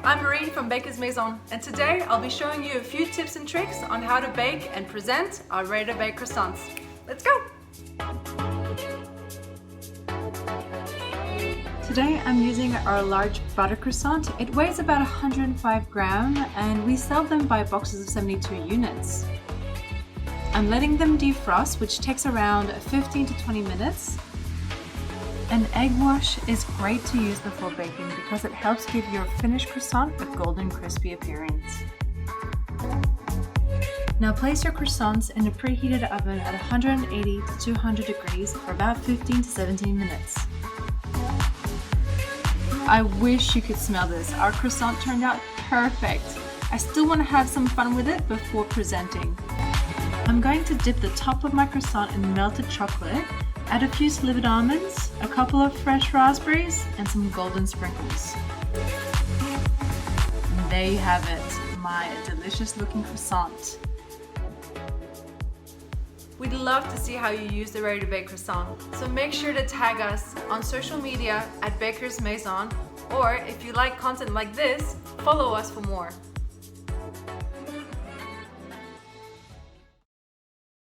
I'm Marie from Bakers Maison, and today I'll be showing you a few tips and tricks on how to bake and present our ready-to-bake croissants. Let's go! Today I'm using our large butter croissant. It weighs about 105 grams and we sell them by boxes of 72 units. I'm letting them defrost, which takes around 15 to 20 minutes. An egg wash is great to use before baking because it helps give your finished croissant a golden crispy appearance. Now place your croissants in a preheated oven at 180 to 200 degrees for about 15 to 17 minutes. I wish you could smell this. Our croissant turned out perfect. I still want to have some fun with it before presenting. I'm going to dip the top of my croissant in melted chocolate, add a few slivered almonds, a couple of fresh raspberries, and some golden sprinkles. And there you have it, my delicious looking croissant. We'd love to see how you use the ready-to-bake croissant, so make sure to tag us on social media at Bakers Maison, or if you like content like this, follow us for more.